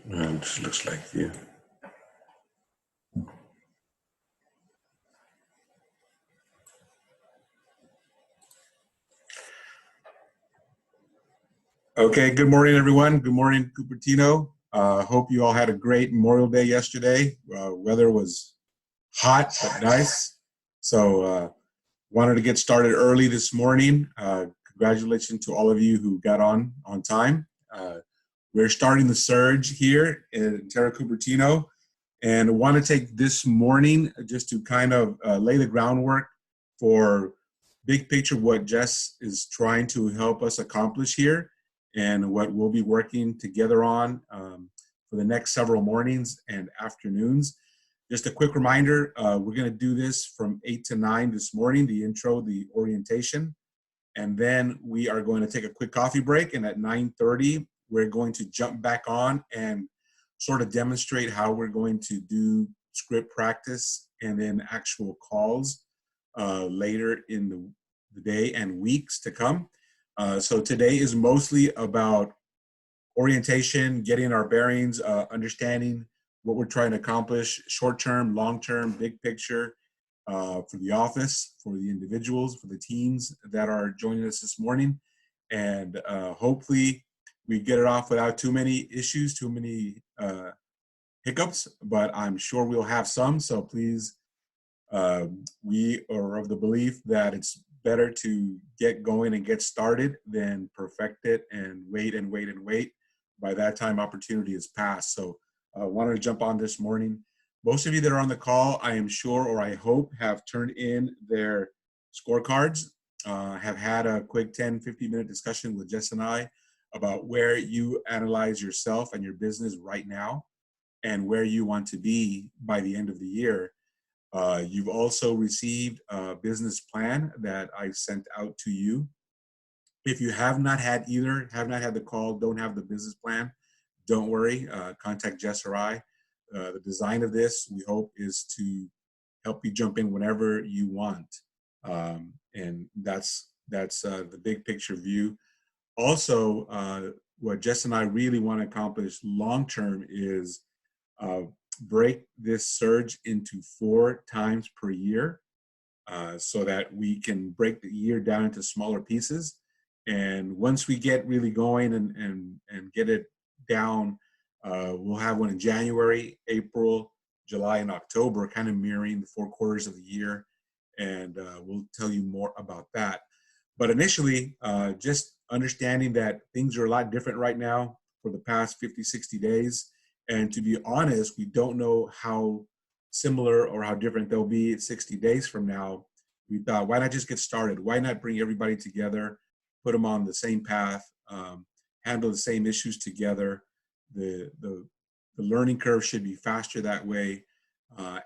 Just looks like you. Okay, good morning, everyone. Good morning, Cupertino. Hope you all had a great Memorial Day yesterday. Weather was hot but nice. So wanted to get started early this morning. Congratulations to all of you who got on time. We're starting the surge here in Terra Cupertino, and I want to take this morning just to kind of lay the groundwork for big picture what Jess is trying to help us accomplish here and what we'll be working together on for the next several mornings and afternoons. Just a quick reminder, we're going to do this from 8 to 9 this morning, the intro, the orientation, and then we are going to take a quick coffee break, and at 9:30, we're going to jump back on and sort of demonstrate how we're going to do script practice and then actual calls later in the day and weeks to come. So today is mostly about orientation, getting our bearings, understanding what we're trying to accomplish, short-term, long-term, big picture, for the office, for the individuals, for the teams that are joining us this morning. And hopefully we get it off without too many issues, too many hiccups, but I'm sure we'll have some. So please, we are of the belief that it's better to get going and get started than perfect it and wait and wait and wait. By that time, opportunity is past. So I wanted to jump on this morning. Most of you that are on the call, I am sure, or I hope, have turned in their scorecards, have had a quick 10, 15-minute discussion with Jess and I about where you analyze yourself and your business right now and where you want to be by the end of the year. You've also received a business plan that I sent out to you. If you have not had either, have not had the call, don't have the business plan, don't worry, contact Jess or I. The design of this, we hope, is to help you jump in whenever you want. And that's the big picture view. Also, what Jess and I really want to accomplish long-term is break this surge into 4 times per year, so that we can break the year down into smaller pieces. And once we get really going and get it down, we'll have one in January, April, July, and October, kind of mirroring the 4 quarters of the year. And we'll tell you more about that. But initially, just understanding that things are a lot different right now for the past 50, 60 days. And to be honest, we don't know how similar or how different they'll be 60 days from now. We thought, why not just get started? Why not bring everybody together, put them on the same path, handle the same issues together? The learning curve should be faster that way.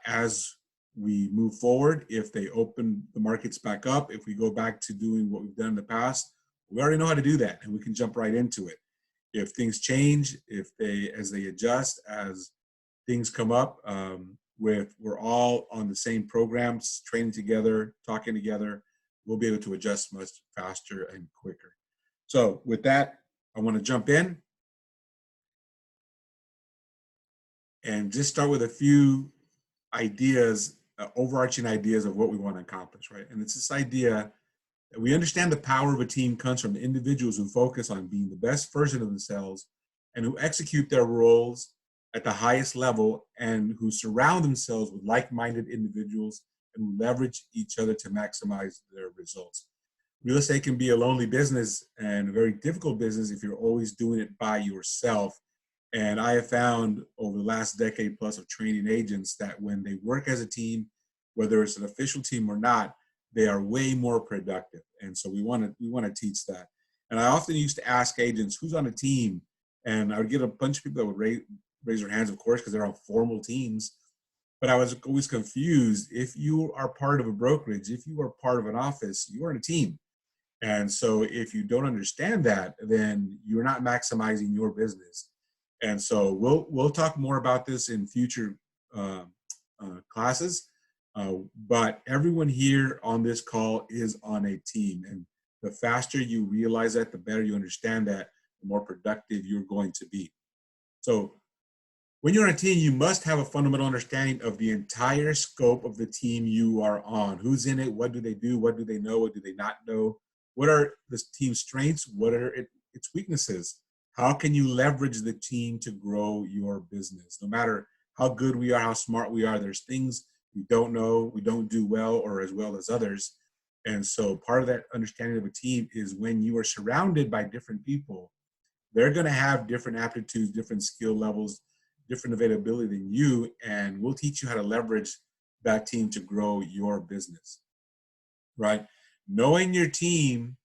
As we move forward, if they open the markets back up, if we go back to doing what we've done in the past, we already know how to do that, and we can jump right into it. If things change, as they adjust, as things come up, we're all on the same programs, training together, talking together, we'll be able to adjust much faster and quicker. So with that, I want to jump in and just start with a few ideas, overarching ideas of what we want to accomplish, right? And it's this idea that we understand the power of a team comes from individuals who focus on being the best version of themselves and who execute their roles at the highest level and who surround themselves with like-minded individuals and who leverage each other to maximize their results. Real estate can be a lonely business and a very difficult business if you're always doing it by yourself. And I have found over the last decade plus of training agents that when they work as a team, whether it's an official team or not, they are way more productive. And so we want to teach that. And I often used to ask agents, who's on a team? And I would get a bunch of people that would raise their hands, of course, because they're on formal teams. But I was always confused. If you are part of a brokerage, if you are part of an office, you are in a team. And so if you don't understand that, then you're not maximizing your business. And so we'll talk more about this in future classes. But everyone here on this call is on a team. And the faster you realize that, the better you understand that, the more productive you're going to be. So When you're on a team, you must have a fundamental understanding of the entire scope of the team you are on. Who's in it? What do they do? What do they know? What do they not know? What are the team's strengths? What are its weaknesses? How can you leverage the team to grow your business? No matter how good we are, how smart we are, there's things we don't know, we don't do well or as well as others. And so part of that understanding of a team is when you are surrounded by different people, they're going to have different aptitudes, different skill levels, different availability than you, and we'll teach you how to leverage that team to grow your business, right? Knowing your team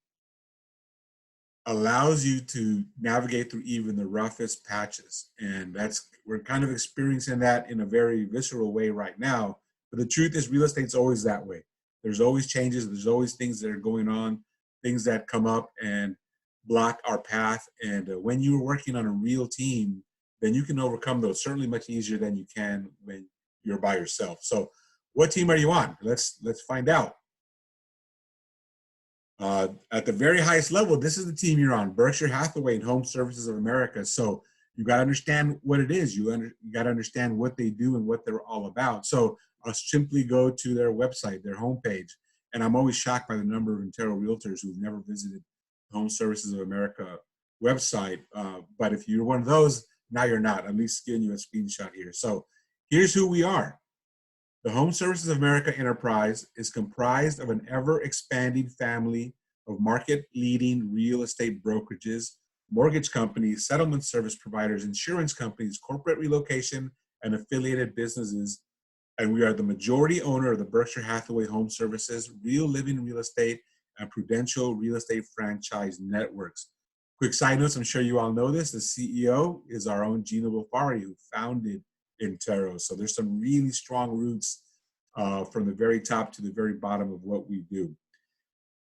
allows you to navigate through even the roughest patches, and we're kind of experiencing that in a very visceral way right now. But the truth is, real estate's always that way. There's always changes. There's always things that are going on, things that come up and block our path. And when you're working on a real team, then you can overcome those certainly much easier than you can when you're by yourself. So what team are you on? Let's find out. At the very highest level, this is the team you're on, Berkshire Hathaway and Home Services of America. So you got to understand what it is. You got to understand what they do and what they're all about. So I'll simply go to their website, their homepage. And I'm always shocked by the number of Intero realtors who've never visited Home Services of America website. But if you're one of those, now you're not. At least giving you a screenshot here. So here's who we are. The Home Services of America enterprise is comprised of an ever-expanding family of market-leading real estate brokerages, mortgage companies, settlement service providers, insurance companies, corporate relocation, and affiliated businesses. And we are the majority owner of the Berkshire Hathaway Home Services, Real Living Real Estate, and Prudential Real Estate Franchise Networks. Quick side notes, I'm sure you all know this, the CEO is our own Gina Bofari, who founded Intero. So there's some really strong roots from the very top to the very bottom of what we do.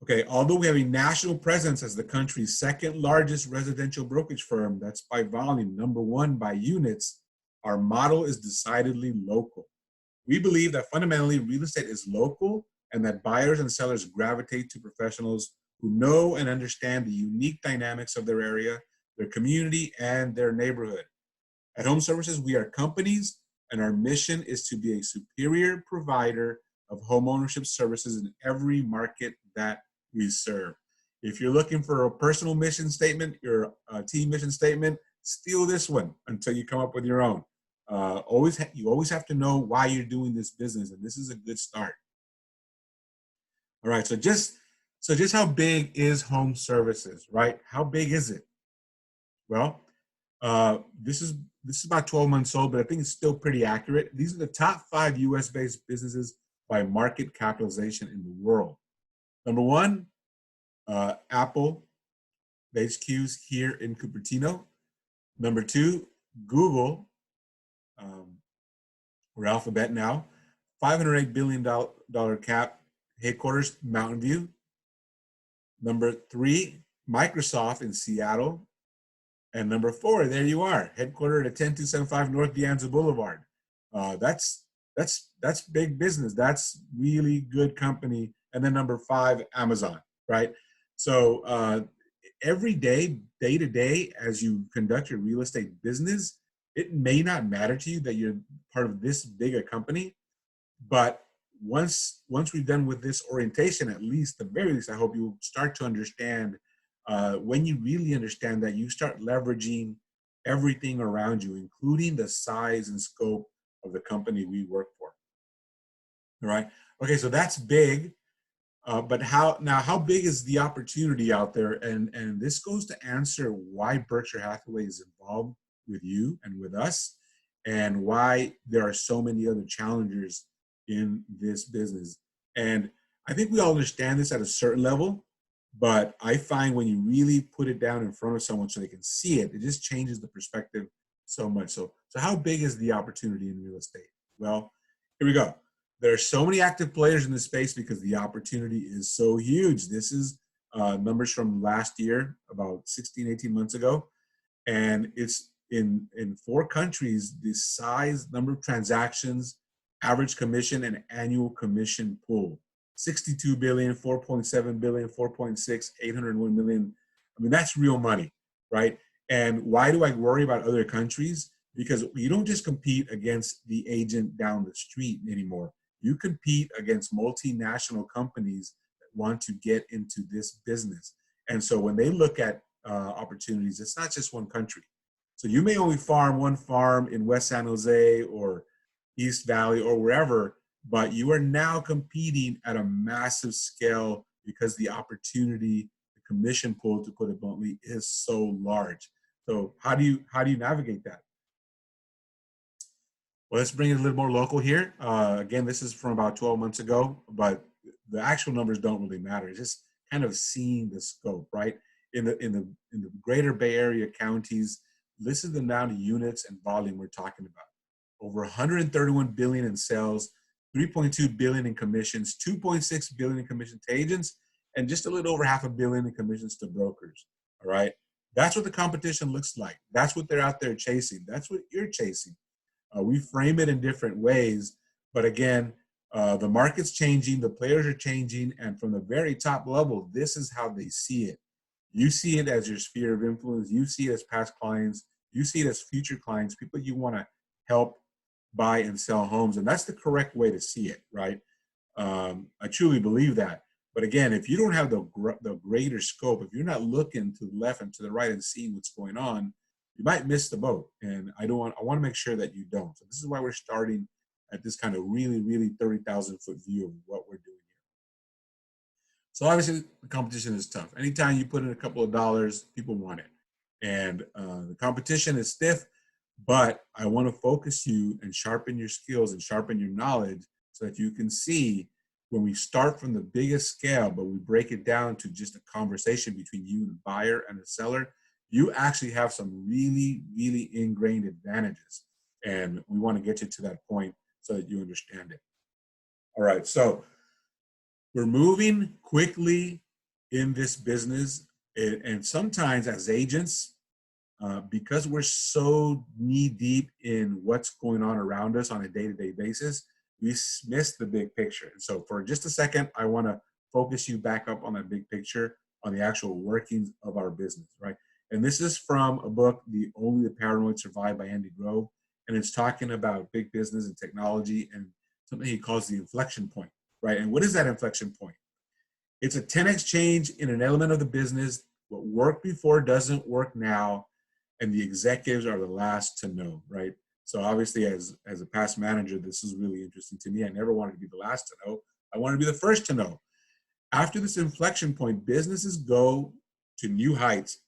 Okay, although we have a national presence as the country's second largest residential brokerage firm, that's by volume, number one by units, our model is decidedly local. We believe that fundamentally real estate is local and that buyers and sellers gravitate to professionals who know and understand the unique dynamics of their area, their community, and their neighborhood. At Home Services, we are companies, and our mission is to be a superior provider of homeownership services in every market that we serve. If you're looking for a personal mission statement, your team mission statement, steal this one until you come up with your own. You always have to know why you're doing this business, and this is a good start. All right, so just how big is Home Services, right? How big is it? Well, this is about 12 months old, but I think it's still pretty accurate. These are the top 5 U.S.-based businesses by market capitalization in the world. Number one, Apple, the HQ's here in Cupertino. Number 2, Google, or Alphabet now, $508 billion cap, headquarters, Mountain View. Number 3, Microsoft in Seattle. And number 4, there you are, headquartered at 10275 North De Anza Boulevard. That's big business. That's really good company. And then number 5, Amazon, right? So every day, day to day, as you conduct your real estate business, it may not matter to you that you're part of this big a company, but once we're done with this orientation, at least, the very least, I hope you start to understand. When you really understand that, you start leveraging everything around you, including the size and scope of the company we work for. All right. Okay, so that's big. But how big is the opportunity out there? And this goes to answer why Berkshire Hathaway is involved with you and with us, and why there are so many other challengers in this business. And I think we all understand this at a certain level, but I find when you really put it down in front of someone so they can see it, it just changes the perspective so much. So how big is the opportunity in real estate? Well, here we go. There are so many active players in this space because the opportunity is so huge. This is numbers from last year, about 16, 18 months ago. And it's in 4 countries, the size, number of transactions, average commission, and annual commission pool. 62 billion, 4.7 billion, 4.6, 801 million. I mean, that's real money, right? And why do I worry about other countries? because you don't just compete against the agent down the street anymore. You compete against multinational companies that want to get into this business. And so when they look at opportunities, it's not just one country. So you may only farm one farm in West San Jose or East Valley or wherever, but you are now competing at a massive scale because the opportunity, the commission pool, to put it bluntly, is so large. So how do you navigate that? Well, let's bring it a little more local here. Again, this is from about 12 months ago, but the actual numbers don't really matter. It's just kind of seeing the scope, right? In the greater Bay Area counties, listen to the amount of units and volume we're talking about. Over 131 billion in sales, 3.2 billion in commissions, 2.6 billion in commissions to agents, and just a little over $500 million in commissions to brokers. All right. That's what the competition looks like. That's what they're out there chasing. That's what you're chasing. We frame it in different ways, but again, the market's changing, the players are changing, and from the very top level, this is how they see it. You see it as your sphere of influence. You see it as past clients. You see it as future clients, people you want to help buy and sell homes, and that's the correct way to see it, right? I truly believe that. But again, if you don't have the greater scope, if you're not looking to the left and to the right and seeing what's going on, you might miss the boat. And I want to make sure that you don't. So this is why we're starting at this kind of really, really 30,000 foot view of what we're doing here. So obviously the competition is tough. Anytime you put in a couple of dollars, people want it. And the competition is stiff, but I want to focus you and sharpen your skills and sharpen your knowledge so that you can see when we start from the biggest scale, but we break it down to just a conversation between you, the buyer, and the seller, you actually have some really, really ingrained advantages. And we want to get you to that point so that you understand it. All right, so we're moving quickly in this business. And sometimes as agents, because we're so knee deep in what's going on around us on a day-to-day basis, we miss the big picture. And so for just a second, I want to focus you back up on that big picture, on the actual workings of our business, right? And this is from a book, Only the Paranoid Survive by Andy Grove. And it's talking about big business and technology and something he calls the inflection point, right? And what is that inflection point? It's a 10x change in an element of the business. What worked before doesn't work now, and the executives are the last to know, right? So obviously, as a past manager, this is really interesting to me. I never wanted to be the last to know. I wanted to be the first to know. After this inflection point, businesses go to new heights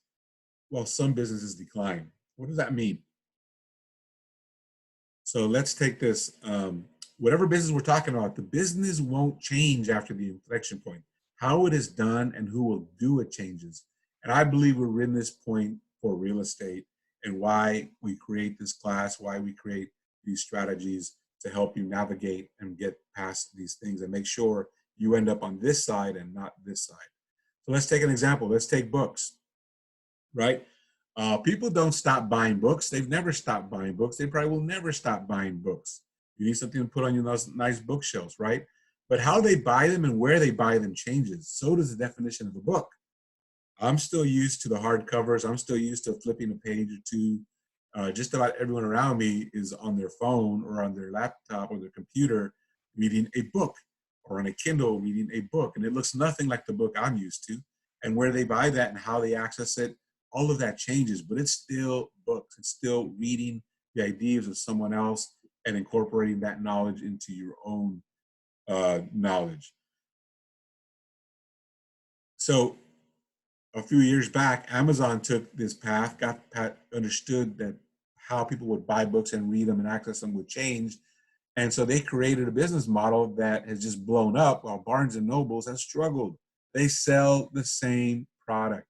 while some businesses decline. What does that mean? So let's take this. Whatever business we're talking about, the business won't change after the inflection point. How it is done and who will do it changes. And I believe we're in this point for real estate and why we create this class, why we create these strategies to help you navigate and get past these things and make sure you end up on this side and not this side. So let's take an example. Let's take books, right? People don't stop buying books. They've never stopped buying books. They probably will never stop buying books. You need something to put on your nice bookshelves, right? But how they buy them and where they buy them changes. So does the definition of a book. I'm still used to the hardcovers. I'm still used to flipping a page or two. Just about everyone around me is on their phone or on their laptop or their computer reading a book, or on a Kindle reading a book. And it looks nothing like the book I'm used to. And where they buy that and how they access it, all of that changes, but it's still books. It's still reading the ideas of someone else and incorporating that knowledge into your own knowledge. So a few years back, Amazon took this path, understood that how people would buy books and read them and access them would change. And so they created a business model that has just blown up while Barnes and Nobles has struggled. They sell the same product.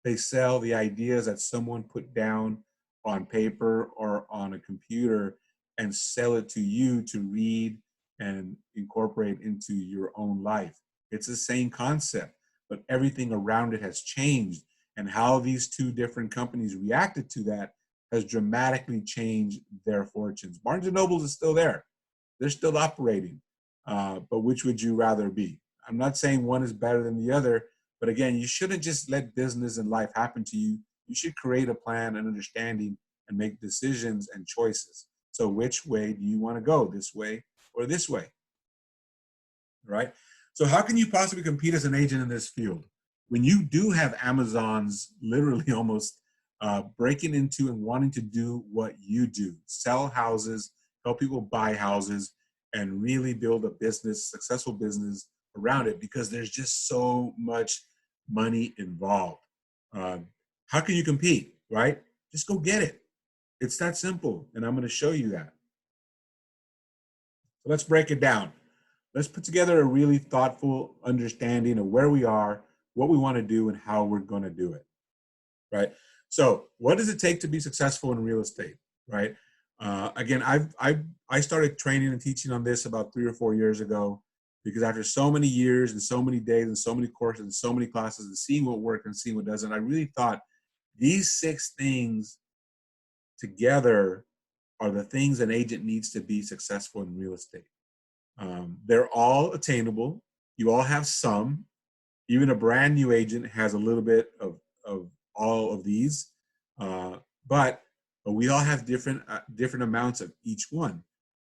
They sell the ideas that someone put down on paper or on a computer and sell it to you to read and incorporate into your own life. It's the same concept, but everything around it has changed. And how these two different companies reacted to that has dramatically changed their fortunes. Barnes & Noble is still there. They're still operating. But which would you rather be? I'm not saying one is better than the other, but again, you shouldn't just let business and life happen to you. You should create a plan and understanding and make decisions and choices. So which way do you want to go, this way or this way, right? So how can you possibly compete as an agent in this field when you do have Amazon's literally almost breaking into and wanting to do what you do, sell houses, help people buy houses, and really build a business, successful business around it, because there's just so much money involved. How can you compete, right? Just go get it. It's that simple, and I'm going to show you that. So let's break it down. Let's put together a really thoughtful understanding of where we are, what we want to do, and how we're going to do it, right? So what does it take to be successful in real estate, right? Again, I started training and teaching on this about 3 or 4 years ago, because after so many years and so many days and so many courses and so many classes and seeing what worked and seeing what doesn't, I really thought these 6 things together are the things an agent needs to be successful in real estate. They're all attainable. You all have some. Even a brand new agent has a little bit of all of these, but we all have different amounts of each one.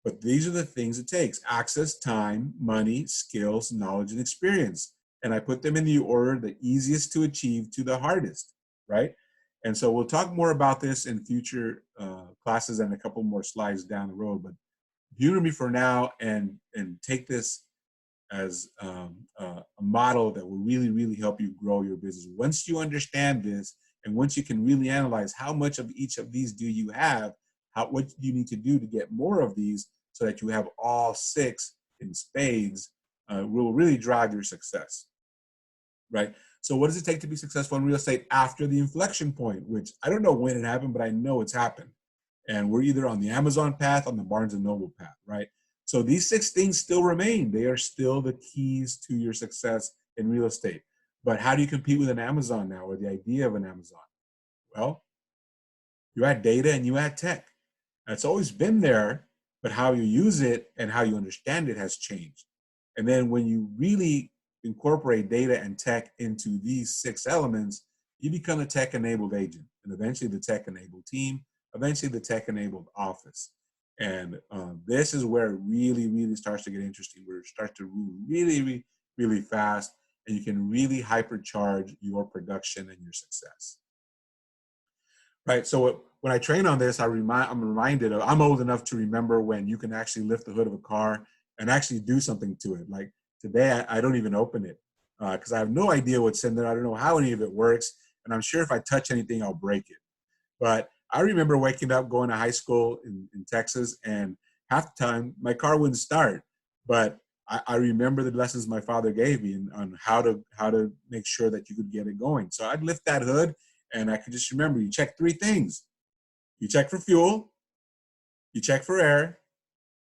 But these are the things it takes: access, time, money, skills, knowledge, and experience. And I put them in the order, the easiest to achieve to the hardest, right? And so we'll talk more about this in future classes and a couple more slides down the road. But humor me for now and take this as a model that will really, really help you grow your business. Once you understand this, and once you can really analyze how much of each of these do you have, what do you need to do to get more of these so that you have all 6 in spades, will really drive your success, right? So what does it take to be successful in real estate after the inflection point, which I don't know when it happened, but I know it's happened. And we're either on the Amazon path, on the Barnes and Noble path, right? So these 6 things still remain. They are still the keys to your success in real estate. But how do you compete with an Amazon now, or the idea of an Amazon? Well, you add data and you add tech. It's always been there, but how you use it and how you understand it has changed. And then when you really incorporate data and tech into these 6 elements, you become a tech-enabled agent, and eventually the tech-enabled team, eventually the tech-enabled office. And this is where it really, really starts to get interesting, where it starts to move really, really, really fast, and you can really hypercharge your production and your success. Right. So when I train on this, I'm reminded of, I'm old enough to remember when you can actually lift the hood of a car and actually do something to it. Like today, I don't even open it because I have no idea what's in there. I don't know how any of it works. And I'm sure if I touch anything, I'll break it. But I remember waking up, going to high school in Texas, and half the time my car wouldn't start. But I remember the lessons my father gave me on how to make sure that you could get it going. So I'd lift that hood, and I could just remember, you check 3 things. You check for fuel, you check for air,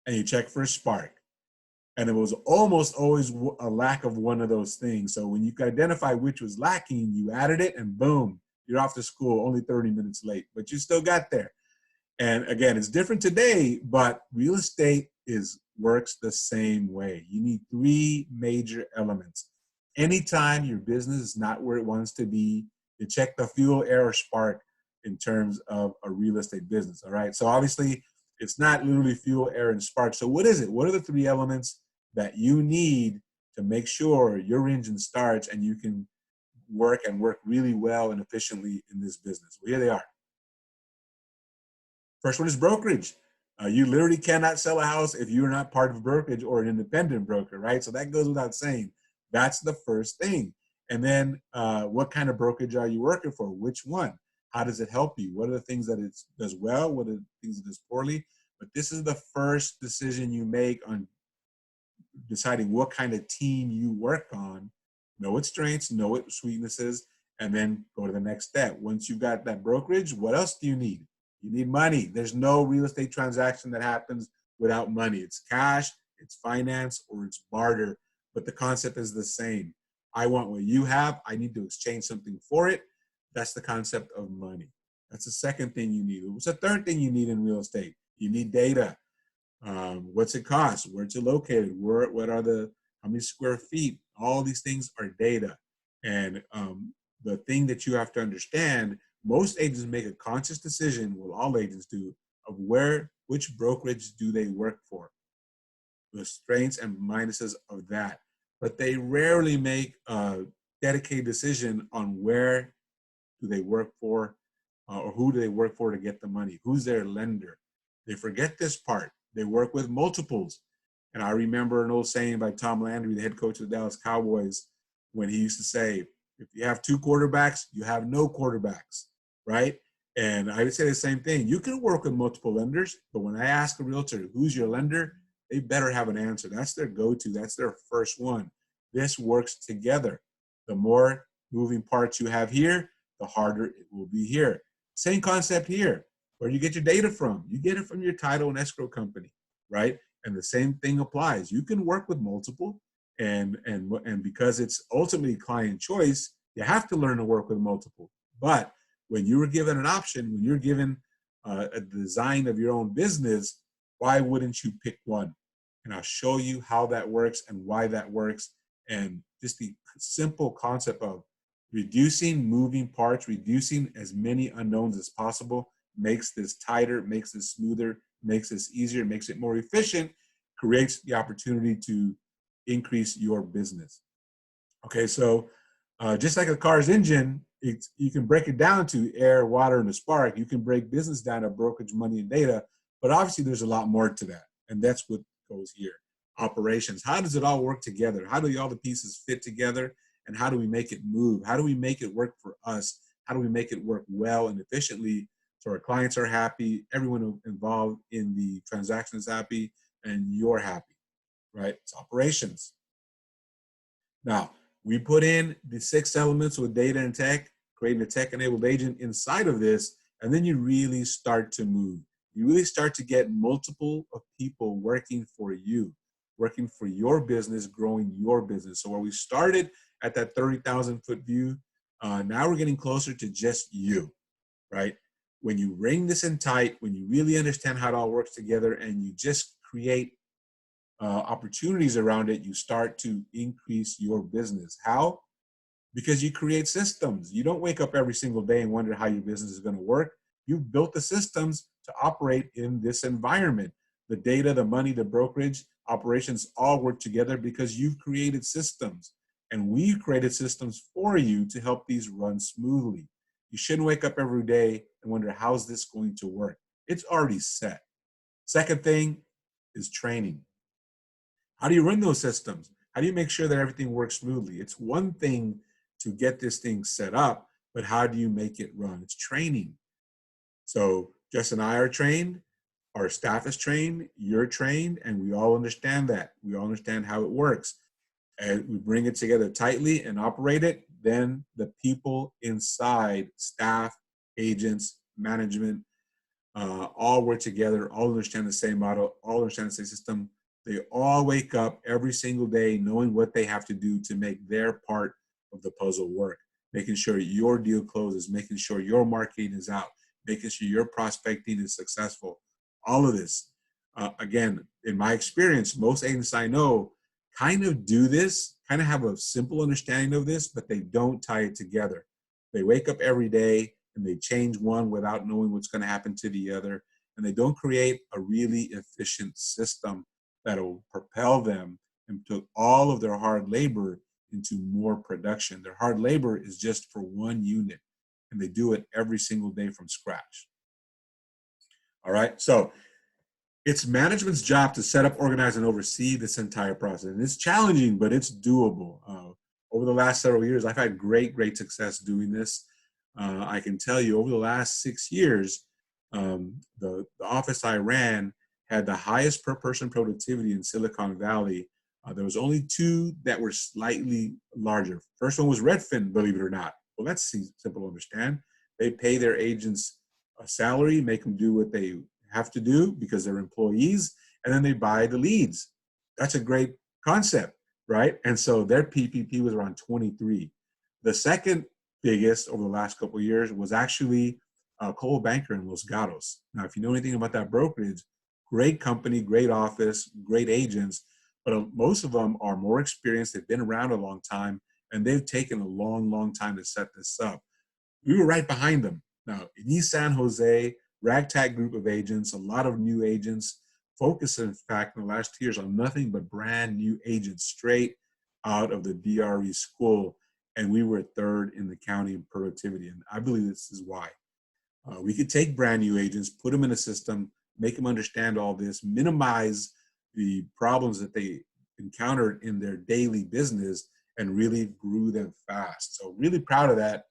and you check for a spark. And it was almost always a lack of one of those things. So when you could identify which was lacking, you added it, and boom, you're off to school, only 30 minutes late, but you still got there. And again, it's different today, but real estate works the same way. You need 3 major elements. Anytime your business is not where it wants to be, you check the fuel, air, or spark in terms of a real estate business, all right? So obviously, it's not literally fuel, air, and spark. So what is it? What are the 3 elements that you need to make sure your engine starts and you can work really well and efficiently in this business? Well, here they are. First one is brokerage. You literally cannot sell a house if you're not part of a brokerage or an independent broker, right? So that goes without saying. That's the first thing. And then what kind of brokerage are you working for? Which one? How does it help you? What are the things that it does well? What are the things it does poorly? But this is the first decision you make on deciding what kind of team you work on. Know its strengths, know its weaknesses, and then go to the next step. Once you've got that brokerage, what else do you need? You need money. There's no real estate transaction that happens without money. It's cash, it's finance, or it's barter, but the concept is the same. I want what you have. I need to exchange something for it. That's the concept of money. That's the second thing you need. What's the third thing you need in real estate? You need data. What's it cost? Where's it located? What are how many square feet? All these things are data. And the thing that you have to understand most agents make a conscious decision, well, all agents do, of which brokerage do they work for, the strengths and minuses of that. But they rarely make a dedicated decision on where do they work for, or who do they work for to get the money, who's their lender. They forget this part. They work with multiples. And I remember an old saying by Tom Landry, the head coach of the Dallas Cowboys, when he used to say, if you have two quarterbacks, you have no quarterbacks, right? And I would say the same thing. You can work with multiple lenders, but when I ask a realtor, who's your lender, they better have an answer. That's their go-to. That's their first one. This works together. The more moving parts you have here, the harder it will be here. Same concept here. Where do you get your data from? You get it from your title and escrow company, right? And the same thing applies. You can work with multiple, and because it's ultimately client choice, you have to learn to work with multiple. But when you were given an option, when you're given a design of your own business, why wouldn't you pick one? And I'll show you how that works and why that works, and just the simple concept of reducing moving parts, reducing as many unknowns as possible makes this tighter, makes this smoother, makes this easier, makes it more efficient, creates the opportunity to increase your business. Okay, so just like a car's engine, you can break it down to air, water, and a spark. You can break business down to brokerage, money, and data, but obviously there's a lot more to that, and that's what goes here. Operations. How does it all work together? How do all the pieces fit together, and how do we make it move? How do we make it work for us? How do we make it work well and efficiently so our clients are happy, everyone involved in the transaction is happy, and you're happy, right? It's operations. Now, we put in the 6 elements with data and tech, creating a tech-enabled agent inside of this, and then you really start to move. You really start to get multiple of people working for you, working for your business, growing your business. So where we started at that 30,000-foot view, now we're getting closer to just you, right? When you ring this in tight, when you really understand how it all works together, and you just create opportunities around it, you start to increase your business. How? Because you create systems. You don't wake up every single day and wonder how your business is going to work. You've built the systems to operate in this environment. The data, the money, the brokerage, operations all work together because you've created systems. And we've created systems for you to help these run smoothly. You shouldn't wake up every day and wonder, how's this going to work? It's already set. Second thing is training. How do you run those systems? How do you make sure that everything works smoothly? It's one thing to get this thing set up, but how do you make it run? It's training. So Jess and I are trained, our staff is trained, you're trained, and we all understand that. We all understand how it works. And we bring it together tightly and operate it, then the people inside, staff, agents, management, all work together, all understand the same model, all understand the same system. They all wake up every single day knowing what they have to do to make their part of the puzzle work, making sure your deal closes, making sure your marketing is out, making sure your prospecting is successful. All of this, again, in my experience, most agents I know kind of do this, kind of have a simple understanding of this, but they don't tie it together. They wake up every day and they change one without knowing what's going to happen to the other, and they don't create a really efficient system that will propel them and put all of their hard labor into more production. Their hard labor is just for one unit, and they do it every single day from scratch. All right, so it's management's job to set up, organize, and oversee this entire process. And it's challenging, but it's doable. Over the last several years, I've had great success doing this. I can tell you over the last 6 years, the office I ran had the highest per person productivity in Silicon Valley. There was only 2 that were slightly larger. First one was Redfin, believe it or not. Well, that's simple to understand. They pay their agents a salary, make them do what they have to do because they're employees, and then they buy the leads. That's a great concept, right? And so their PPP was around 23. The second biggest over the last couple of years was actually Coldwell Banker in Los Gatos. Now, if you know anything about that brokerage, great company, great office, great agents, but most of them are more experienced. They've been around a long time, and they've taken a long time to set this up. We were right behind them. Now, in East San Jose, ragtag group of agents, a lot of new agents, focus, in fact, in the last 2 years on nothing but brand new agents straight out of the DRE school. And we were third in the county in productivity. And I believe this is why. We could take brand new agents, put them in a system, make them understand all this, minimize the problems that they encountered in their daily business, and really grew them fast. So really proud of that.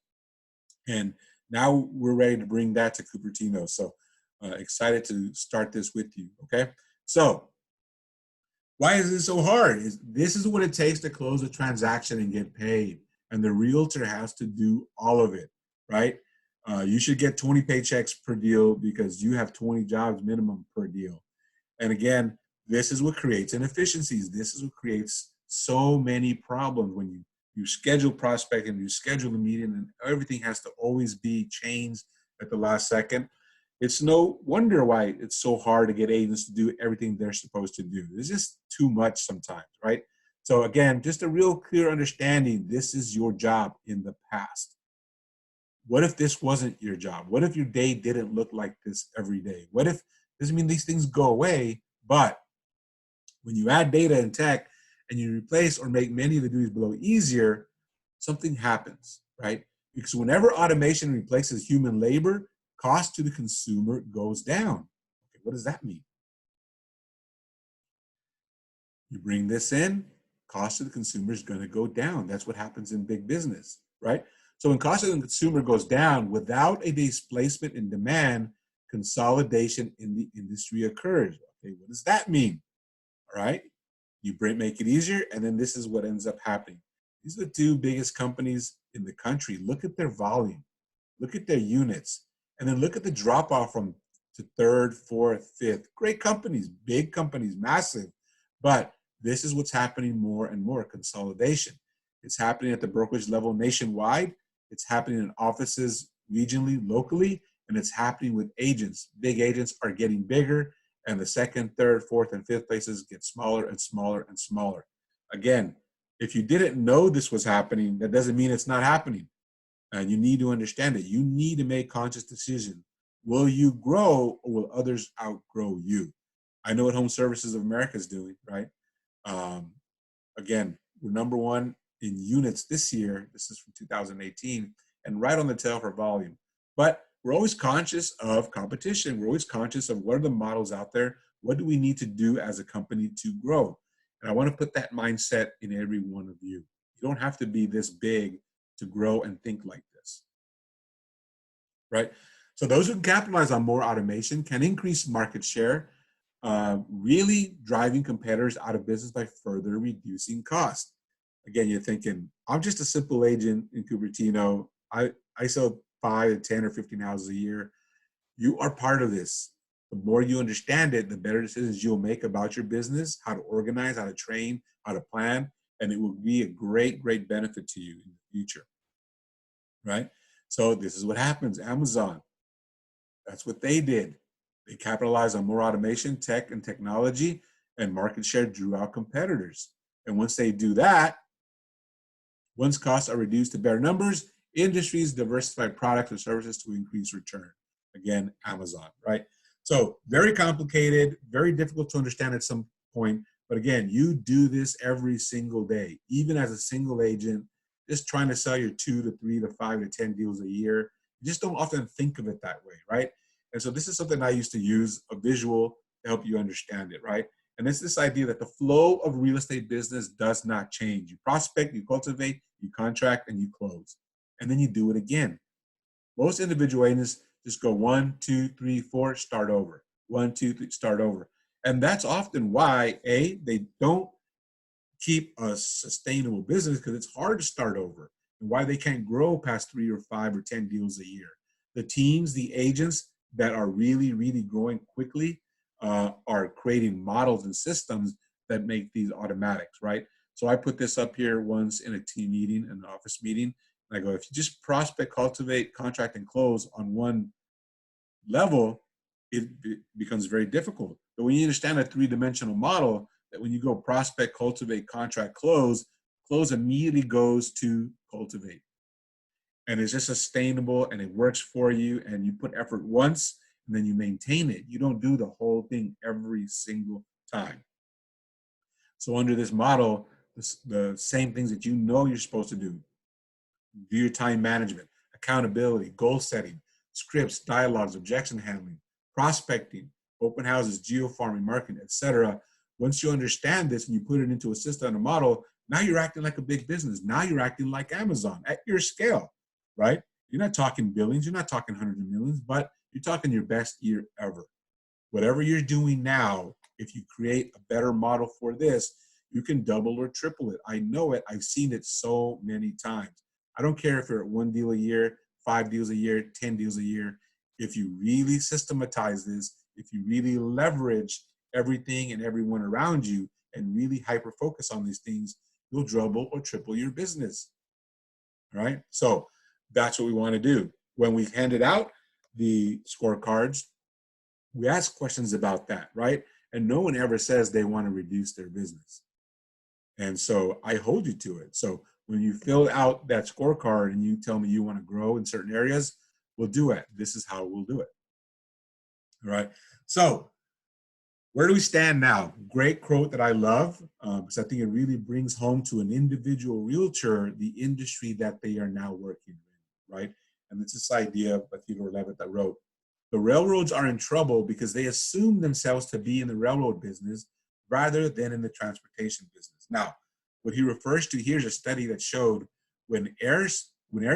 And now we're ready to bring that to Cupertino. So excited to start this with you, okay? So why is this so hard? This is what it takes to close a transaction and get paid. And the realtor has to do all of it, right? You should get 20 paychecks per deal because you have 20 jobs minimum per deal. And again, this is what creates inefficiencies. This is what creates so many problems when you schedule prospecting, you schedule the meeting, and everything has to always be changed at the last second. It's no wonder why it's so hard to get agents to do everything they're supposed to do. It's just too much sometimes, right? So again, just a real clear understanding, this is your job in the past. What if this wasn't your job? What if your day didn't look like this every day? What if, doesn't mean these things go away, but when you add data and tech and you replace or make many of the duties below easier, something happens, right? Because whenever automation replaces human labor, cost to the consumer goes down. Okay, what does that mean? You bring this in, cost to the consumer is going to go down. That's what happens in big business, right? So when cost to the consumer goes down without a displacement in demand, consolidation in the industry occurs. Okay, what does that mean? All right, you make it easier, and then this is what ends up happening. These are the two biggest companies in the country. Look at their volume, look at their units, and then look at the drop off from to third, fourth, fifth. Great companies, big companies, massive, but this is what's happening more and more, consolidation. It's happening at the brokerage level nationwide. It's happening in offices regionally, locally, and it's happening with agents. Big agents are getting bigger, and the second, third, fourth, and fifth places get smaller and smaller and smaller. Again, if you didn't know this was happening, that doesn't mean it's not happening. And you need to understand it. You need to make conscious decision. Will you grow or will others outgrow you? I know what Home Services of America is doing, right? Again, we're number one in units this year. This is from 2018, and right on the tail for volume. But we're always conscious of competition. We're always conscious of what are the models out there? What do we need to do as a company to grow? And I want to put that mindset in every one of you. You don't have to be this big to grow and think like this, right? So those who can capitalize on more automation can increase market share, really driving competitors out of business by further reducing cost. Again, you're thinking, I'm just a simple agent in Cupertino. I sell 5 to 10 or 15 houses a year. You are part of this. The more you understand it, the better decisions you'll make about your business, how to organize, how to train, how to plan, and it will be a great, great benefit to you in the future, right? So this is what happens. Amazon, that's what they did. They capitalized on more automation, tech, and technology, and market share drew out competitors. And once they do that, once costs are reduced to bare numbers, industries diversify products or services to increase return. Again, Amazon, right? So very complicated, very difficult to understand at some point. But again, you do this every single day, even as a single agent, just trying to sell your 2 to 3 to 5 to 10 deals a year. You just don't often think of it that way, right? And so this is something I used to use, a visual, to help you understand it, right? And it's this idea that the flow of real estate business does not change. You prospect, you cultivate, you contract, and you close. And then you do it again. Most individual agents just go 1, 2, 3, 4, start over. 1, 2, 3, start over. And that's often why, A, they don't keep a sustainable business because it's hard to start over, and why they can't grow past 3 or 5 or 10 deals a year. The teams, the agents that are really, really growing quickly are creating models and systems that make these automatics, right? So I put this up here once in a team meeting, an office meeting, and I go, if you just prospect, cultivate, contract, and close on one level, it becomes very difficult. But when you understand a three-dimensional model, that when you go prospect, cultivate, contract, close, close immediately goes to cultivate. and it's just sustainable and it works for you, and you put effort once and then you maintain it. You don't do the whole thing every single time. So under this model, the same things that you know you're supposed to do your time management, accountability, goal setting, scripts, dialogues, objection handling, prospecting, open houses, geofarming, marketing, etc. Once you understand this and you put it into a system and a model, now you're acting like a big business. Now you're acting like Amazon at your scale, right? You're not talking billions, you're not talking hundreds of millions, but you're talking your best year ever. Whatever you're doing now, if you create a better model for this, you can double or triple it. I know it. I've seen it so many times. I don't care if you're at 1 deal a year, 5 deals a year, 10 deals a year. If you really systematize this, if you really leverage everything and everyone around you and really hyper focus on these things, you'll double or triple your business. All right? So that's what we want to do. When we handed out the scorecards, we ask questions about that, right? And no one ever says they want to reduce their business. And so I hold you to it. So when you fill out that scorecard and you tell me you want to grow in certain areas, we'll do it. This is how we'll do it. All right. So where do we stand now? Great quote that I love, because I think it really brings home to an individual realtor the industry that they are now working in, right? And it's this idea by Theodore Levitt that wrote, the railroads are in trouble because they assume themselves to be in the railroad business rather than in the transportation business. Now, what he refers to here is a study that showed when air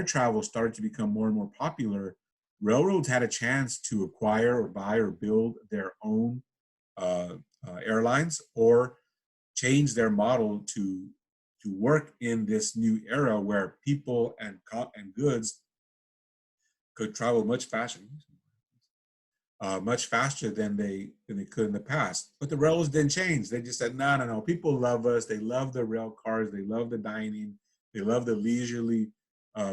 travel started to become more and more popular, railroads had a chance to acquire or buy or build their own airlines or change their model to work in this new era where people and goods could travel much faster than they could in the past. But the railroads didn't change. They just said, no. People love us. They love the rail cars. They love the dining. They love the leisurely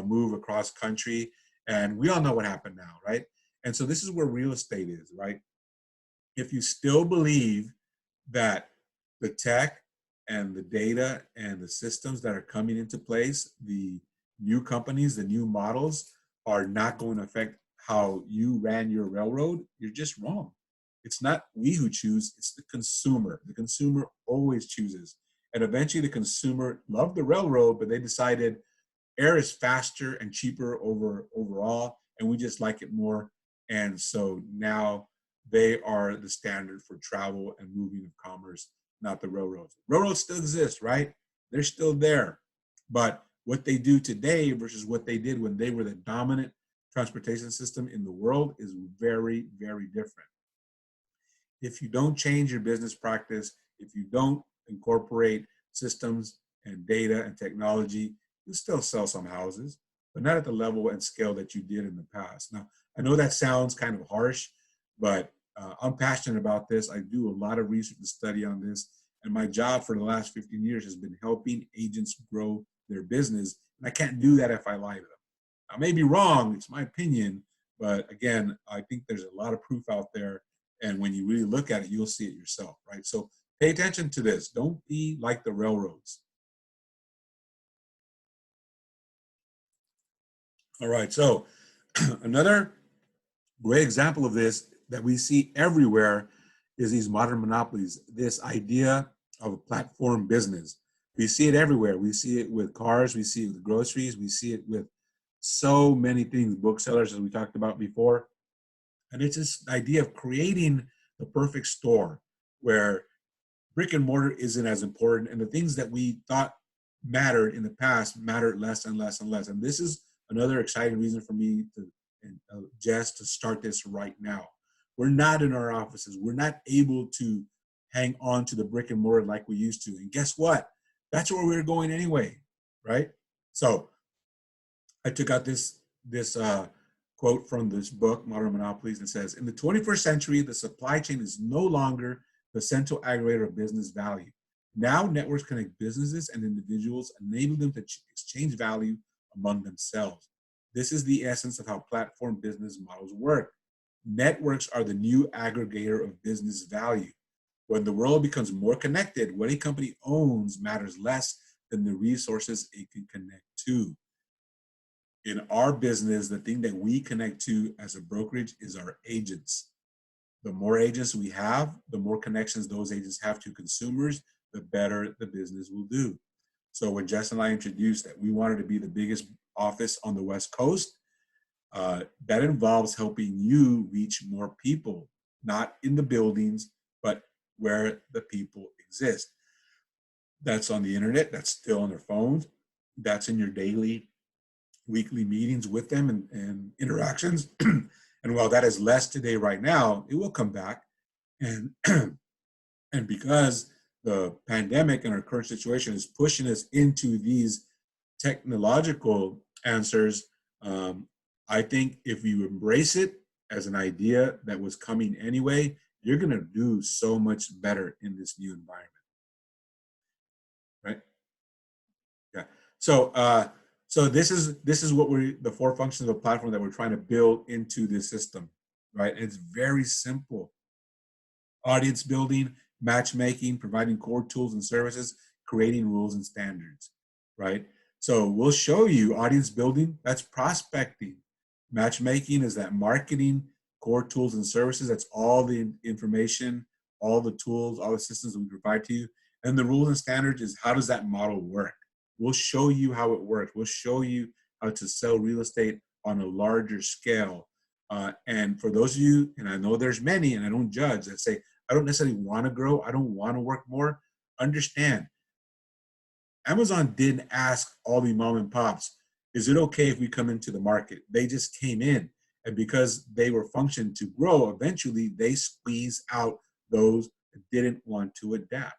move across country. And we all know what happened now, right? And so this is where real estate is, right? If you still believe that the tech and the data and the systems that are coming into place, the new companies, the new models are not going to affect how you ran your railroad, you're just wrong. It's not we who choose, it's the consumer. The consumer always chooses. And eventually the consumer loved the railroad, but they decided air is faster and cheaper overall, and we just like it more. And so now they are the standard for travel and moving of commerce, not the railroads. Railroads still exist, right? They're still there. But what they do today versus what they did when they were the dominant transportation system in the world is very, very different. If you don't change your business practice, if you don't incorporate systems and data and technology, you still sell some houses, but not at the level and scale that you did in the past. Now, I know that sounds kind of harsh, but I'm passionate about this. I do a lot of research and study on this, and my job for the last 15 years has been helping agents grow their business, and I can't do that if I lie to them. I may be wrong, it's my opinion, but again, I think there's a lot of proof out there, and when you really look at it, you'll see it yourself, right? So pay attention to this. Don't be like the railroads. All right, so another great example of this that we see everywhere is these modern monopolies, this idea of a platform business. We see it everywhere. We see it with cars, we see it with groceries, we see it with so many things, booksellers, as we talked about before. And it's this idea of creating the perfect store where brick and mortar isn't as important, and the things that we thought mattered in the past matter less and less and less. And this is another exciting reason for me to Jess to start this right now. We're not in our offices. We're not able to hang on to the brick and mortar like we used to. And guess what? That's where we're going anyway, right? So I took out this quote from this book, Modern Monopolies, that says, in the 21st century, the supply chain is no longer the central aggregator of business value. Now networks connect businesses and individuals, enable them to exchange value among themselves. This is the essence of how platform business models work. Networks are the new aggregator of business value. When the world becomes more connected, what a company owns matters less than the resources it can connect to. In our business, the thing that we connect to as a brokerage is our agents. The more agents we have, the more connections those agents have to consumers, the better the business will do. So when Jess and I introduced that we wanted to be the biggest office on the West Coast, that involves helping you reach more people, not in the buildings, but where the people exist. That's on the internet, that's still on their phones, that's in your daily, weekly meetings with them and interactions. And while that is less today right now, it will come back. And and because the pandemic and our current situation is pushing us into these technological answers, I think if you embrace it as an idea that was coming anyway, you're going to do so much better in this new environment, right? Yeah. So this is what we're the four functions of the platform that we're trying to build into this system, right? It's very simple. Audience building, matchmaking, providing core tools and services, creating rules and standards, right? So we'll show you audience building, that's prospecting. Matchmaking is that marketing, core tools and services, that's all the information, all the tools, all the systems that we provide to you. And the rules and standards is how does that model work? We'll show you how it works. We'll show you how to sell real estate on a larger scale. And for those of you, and I know there's many, and I don't judge, that say, I don't necessarily want to grow, I don't want to work more, understand, Amazon didn't ask all the mom and pops, is it okay if we come into the market? They just came in. And because they were functioned to grow, eventually they squeeze out those that didn't want to adapt.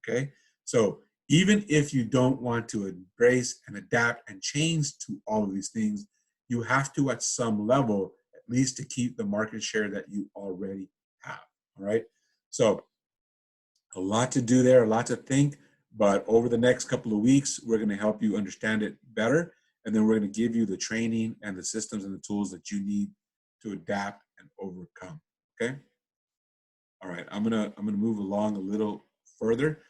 Okay? So even if you don't want to embrace and adapt and change to all of these things, you have to at some level, at least to keep the market share that you already have. All right? So a lot to do there, a lot to think. But over the next couple of weeks, we're going to help you understand it better. And then we're going to give you the training and the systems and the tools that you need to adapt and overcome. Okay. All right. I'm gonna move along a little further.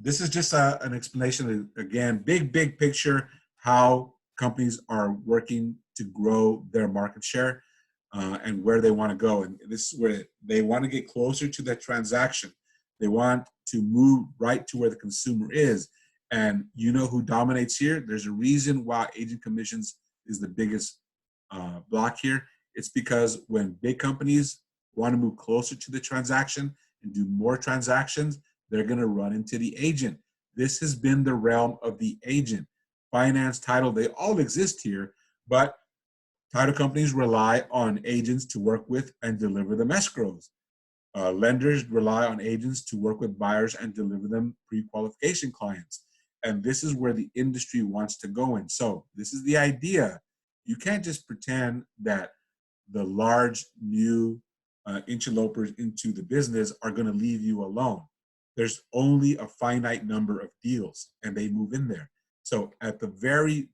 This is just an explanation of, again, big picture, how companies are working to grow their market share and where they want to go. And this is where they want to get closer to that transaction. They want to move right to where the consumer is. And you know who dominates here? There's a reason why agent commissions is the biggest block here. It's because when big companies want to move closer to the transaction and do more transactions, they're going to run into the agent. This has been the realm of the agent. Finance, title, they all exist here, but title companies rely on agents to work with and deliver them escrows. Lenders rely on agents to work with buyers and deliver them pre-qualification clients. And this is where the industry wants to go in. So this is the idea. You can't just pretend that the large new interlopers into the business are going to leave you alone. There's only a finite number of deals and they move in there. So at the very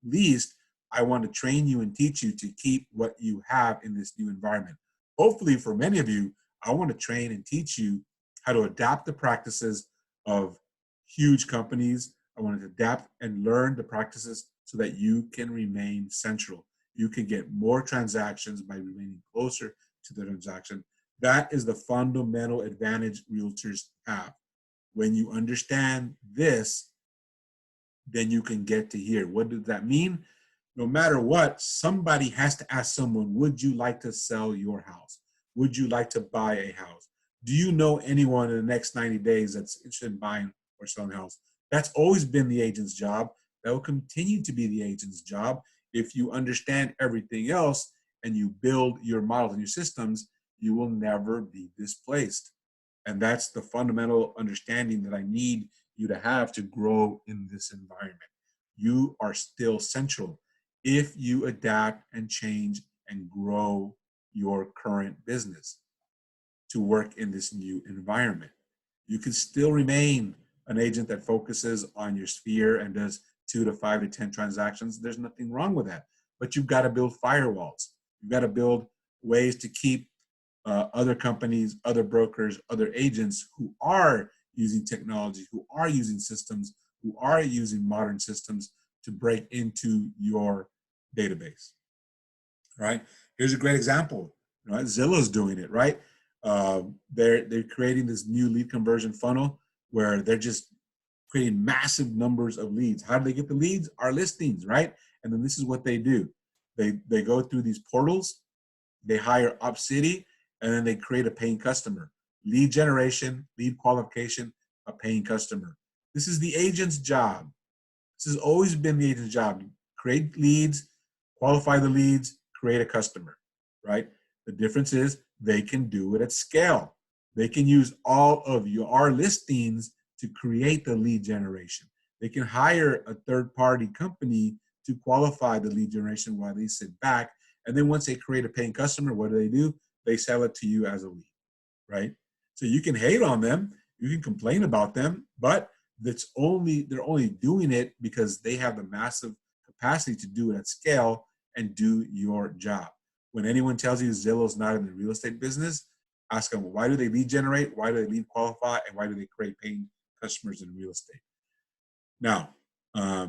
least, I want to train you and teach you to keep what you have in this new environment. Hopefully for many of you, I want to train and teach you how to adapt the practices of huge companies. I want to adapt and learn the practices so that you can remain central. You can get more transactions by remaining closer to the transaction. That is the fundamental advantage realtors have. When you understand this, then you can get to here. What does that mean? No matter what, somebody has to ask someone, would you like to sell your house? Would you like to buy a house? Do you know anyone in the next 90 days that's interested in buying or selling a house? That's always been the agent's job. That will continue to be the agent's job. If you understand everything else and you build your models and your systems, you will never be displaced. And that's the fundamental understanding that I need you to have to grow in this environment. You are still central if you adapt and change and grow your current business to work in this new environment. You can still remain an agent that focuses on your sphere and does 2 to 5 to 10 transactions. There's nothing wrong with that. But you've got to build firewalls. You've got to build ways to keep other companies, other brokers, other agents who are using technology, who are using systems, who are using modern systems to break into your database, right? Here's a great example, right? Zillow's doing it, right? They're creating this new lead conversion funnel where they're just creating massive numbers of leads. How do they get the leads? Our listings, right? And then this is what they do. They go through these portals, they hire UpCity, and then they create a paying customer. Lead generation, lead qualification, a paying customer. This is the agent's job. This has always been the agent's job. Create leads, qualify the leads, create a customer, right? The difference is they can do it at scale. They can use all of our listings to create the lead generation. They can hire a third-party company to qualify the lead generation while they sit back. And then once they create a paying customer, what do? They sell it to you as a lead, right? So you can hate on them, you can complain about them, but they're only doing it because they have the massive capacity to do it at scale and do your job. When anyone tells you Zillow's not in the real estate business, ask them, why do they lead generate? Why do they lead qualify? And why do they create paying customers in real estate? Now,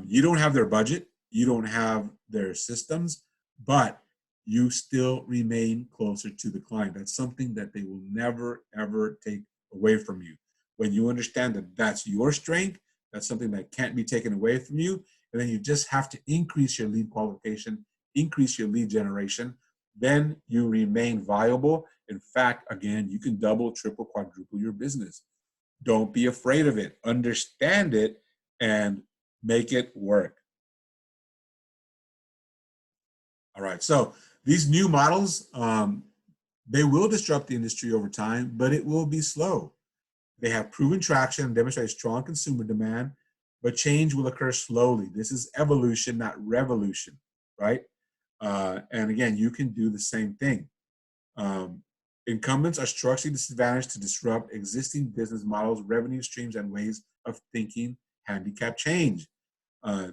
you don't have their budget, you don't have their systems, but you still remain closer to the client. That's something that they will never, ever take away from you. When you understand that that's your strength, that's something that can't be taken away from you, and then you just have to increase your lead qualification, increase your lead generation, then you remain viable. In fact, again, you can double, triple, quadruple your business. Don't be afraid of it. Understand it and make it work. All right. So these new models, they will disrupt the industry over time, but it will be slow. They have proven traction and demonstrate strong consumer demand, but change will occur slowly. This is evolution, not revolution, right? And again, you can do the same thing. Incumbents are structurally disadvantaged to disrupt existing business models, revenue streams, and ways of thinking handicap change. Uh,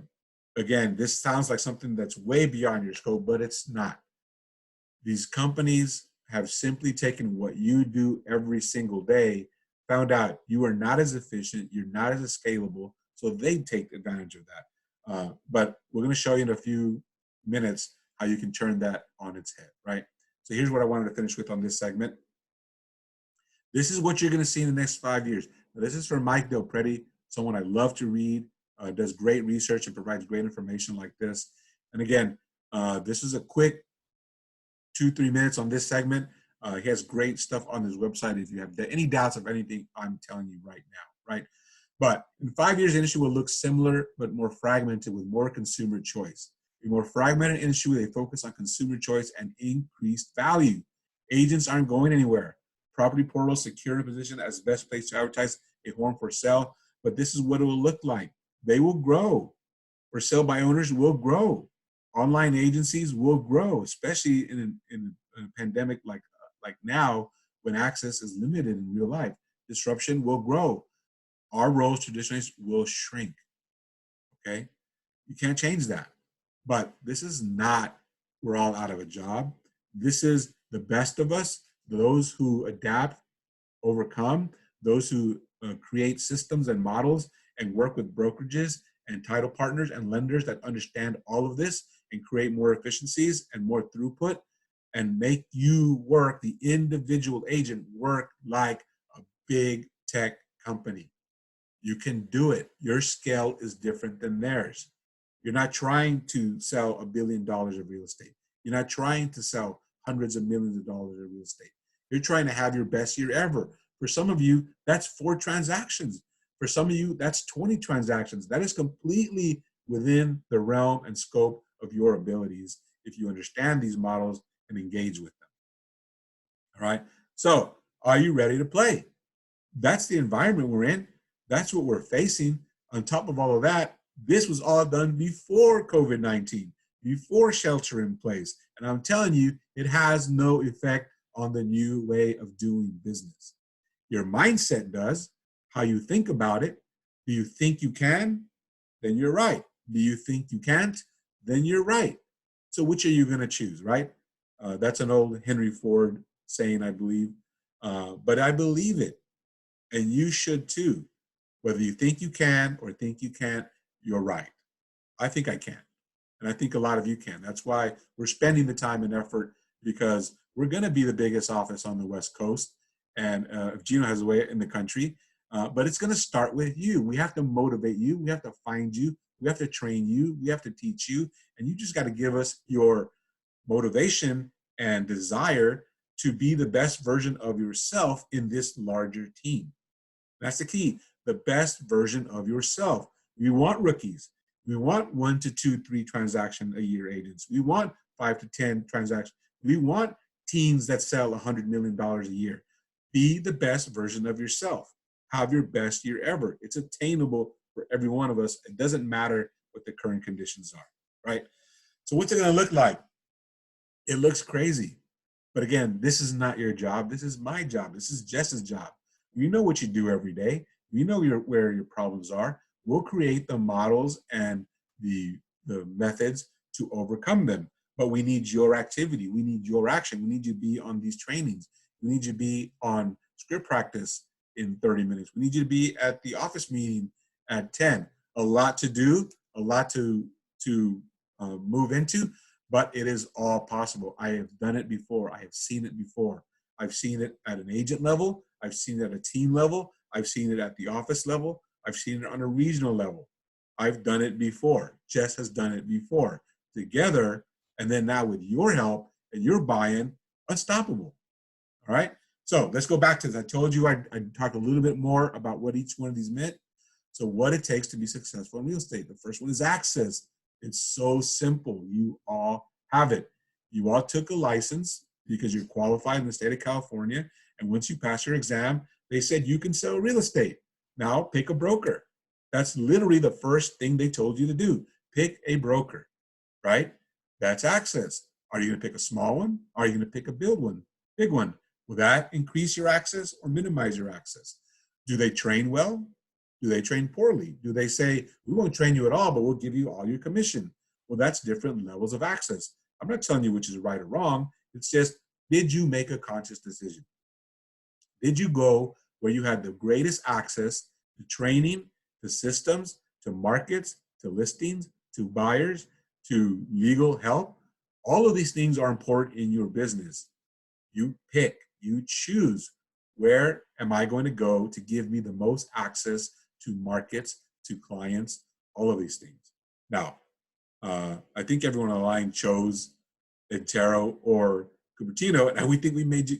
Again, this sounds like something that's way beyond your scope, but it's not. These companies have simply taken what you do every single day, found out you are not as efficient, you're not as scalable, so they take advantage of that. But we're going to show you in a few minutes how you can turn that on its head, right? So here's what I wanted to finish with on this segment. This is what you're going to see in the next 5 years. Now, this is from Mike Del Prete, someone I love to read, does great research and provides great information like this. And again, this is a quick 2-3 minutes on this segment. He has great stuff on his website if you have any doubts of anything I'm telling you right now, right? But in 5 years, the industry will look similar but more fragmented with more consumer choice. A more fragmented industry where they focus on consumer choice and increased value. Agents aren't going anywhere. Property portals secure a position as the best place to advertise a home for sale, but this is what it will look like. They will grow. For sale by owners will grow. Online agencies will grow, especially in a pandemic like now when access is limited in real life. Disruption will grow. Our roles traditionally will shrink, okay? You can't change that. But this is not, we're all out of a job. This is the best of us, those who adapt, overcome, those who create systems and models and work with brokerages and title partners and lenders that understand all of this and create more efficiencies and more throughput and make you work, the individual agent, work like a big tech company. You can do it. Your scale is different than theirs. You're not trying to sell $1 billion of real estate. You're not trying to sell hundreds of millions of dollars of real estate. You're trying to have your best year ever. For some of you, that's 4 transactions. For some of you, that's 20 transactions. That is completely within the realm and scope of your abilities if you understand these models and engage with them. All right. So, are you ready to play? That's the environment we're in. That's what we're facing. On top of all of that, this was all done before COVID-19, before shelter in place. And I'm telling you, it has no effect on the new way of doing business. Your mindset does, how you think about it. Do you think you can? Then you're right. Do you think you can't? Then you're right. So which are you going to choose, right? That's an old Henry Ford saying, I believe. But I believe it. And you should too. Whether you think you can or think you can't, you're right. I think I can. And I think a lot of you can. That's why we're spending the time and effort, because we're going to be the biggest office on the West Coast. And if Gino has a way in the country, but it's going to start with you. We have to motivate you. We have to find you. We have to train you. We have to teach you. And you just got to give us your motivation and desire to be the best version of yourself in this larger team. That's the key, the best version of yourself. We want rookies. We want 1 to 2, 3 transaction a year agents. We want 5 to 10 transactions. We want teams that sell $100 million a year. Be the best version of yourself. Have your best year ever. It's attainable for every one of us. It doesn't matter what the current conditions are, right? So what's it going to look like? It looks crazy. But again, this is not your job. This is my job. This is Jess's job. You know what you do every day. You know where your problems are. We'll create the models and the methods to overcome them. But we need your activity. We need your action. We need you to be on these trainings. We need you to be on script practice in 30 minutes. We need you to be at the office meeting at 10. A lot to do, a lot to move into, but it is all possible. I have done it before. I have seen it before. I've seen it at an agent level. I've seen it at a team level. I've seen it at the office level. I've seen it on a regional level. I've done it before. Jess has done it before. Together, and then now with your help and your buy-in, unstoppable. All right? So let's go back to this. I told you I'd talk a little bit more about what each one of these meant. So what it takes to be successful in real estate. The first one is access. It's so simple. You all have it. You all took a license because you're qualified in the state of California. And once you pass your exam, they said you can sell real estate. Now pick a broker. That's literally the first thing they told you to do. Pick a broker, right? That's access. Are you going to pick a small one? Are you going to pick a big one? Will that increase your access or minimize your access? Do they train well? Do they train poorly? Do they say, we won't train you at all, but we'll give you all your commission? Well, that's different levels of access. I'm not telling you which is right or wrong. It's just, did you make a conscious decision? Did you go where you had the greatest access to training, to systems, to markets, to listings, to buyers, to legal help? All of these things are important in your business. You pick, you choose, where am I going to go to give me the most access to markets, to clients, all of these things. Now, I think everyone on the line chose Intero or Cupertino, and we think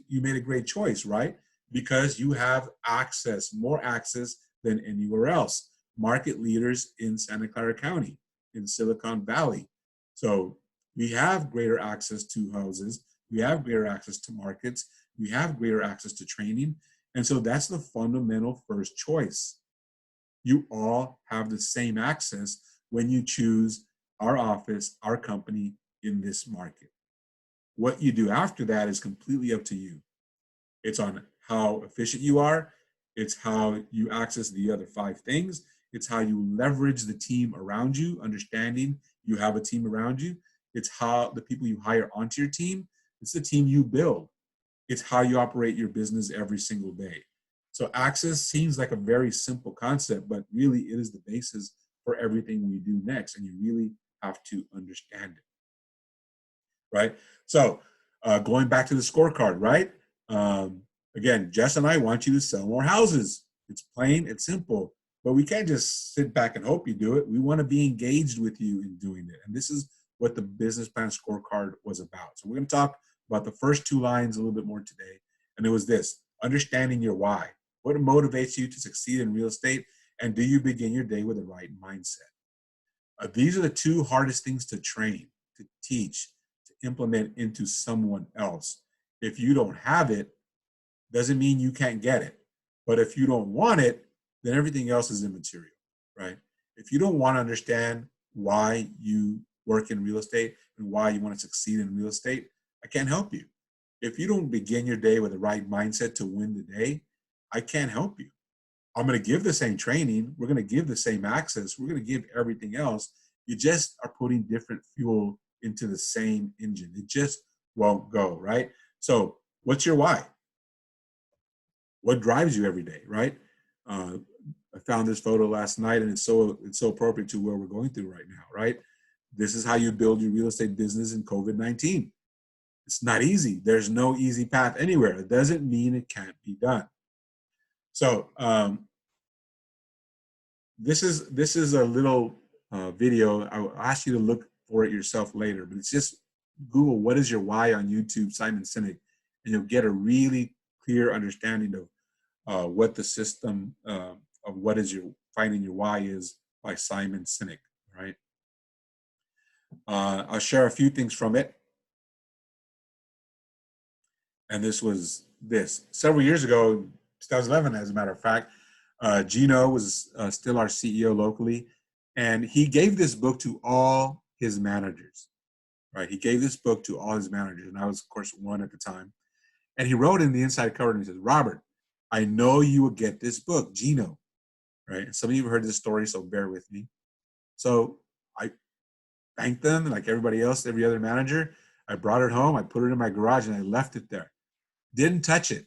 you made a great choice, right? Because you have access, more access than anywhere else. Market leaders in Santa Clara County, in Silicon Valley. So we have greater access to houses. We have greater access to markets. We have greater access to training. And so that's the fundamental first choice. You all have the same access when you choose our office, our company in this market. What you do after that is completely up to you. It's on how efficient you are. It's how you access the other 5 things. It's how you leverage the team around you, understanding you have a team around you. It's how the people you hire onto your team. It's the team you build. It's how you operate your business every single day. So access seems like a very simple concept, but really it is the basis for everything we do next. And you really have to understand it, right? So going back to the scorecard, right? Again, Jess and I want you to sell more houses. It's plain, it's simple, but we can't just sit back and hope you do it. We want to be engaged with you in doing it. And this is what the business plan scorecard was about. So we're going to talk about the first 2 lines a little bit more today. And it was this: understanding your why. What motivates you to succeed in real estate? And do you begin your day with the right mindset? These are the 2 hardest things to train, to teach, to implement into someone else. If you don't have it, doesn't mean you can't get it. But if you don't want it, then everything else is immaterial, right? If you don't want to understand why you work in real estate and why you want to succeed in real estate, I can't help you. If you don't begin your day with the right mindset to win the day, I can't help you. I'm going to give the same training. We're going to give the same access. We're going to give everything else. You just are putting different fuel into the same engine. It just won't go, right? So what's your why? What drives you every day, right? I found this photo last night, and it's so appropriate to where we're going through right now, right? This is how you build your real estate business in COVID-19. It's not easy. There's no easy path anywhere. It doesn't mean it can't be done. So this is a little video. I'll ask you to look for it yourself later, but it's just Google what is your why on YouTube, Simon Sinek, and you'll get a really clear understanding of what the system of what is your finding your why is by Simon Sinek, right? I'll share a few things from it. And this was several years ago, 2011, as a matter of fact. Gino was still our CEO locally, and he gave this book to all his managers, right? He gave this book to all his managers, and I was, of course, one at the time. And he wrote in the inside cover, and he says, Robert, I know you will get this book, Gino, right? And some of you have heard this story, so bear with me. So I thanked them, like everybody else, every other manager. I brought it home, I put it in my garage, and I left it there. Didn't touch it.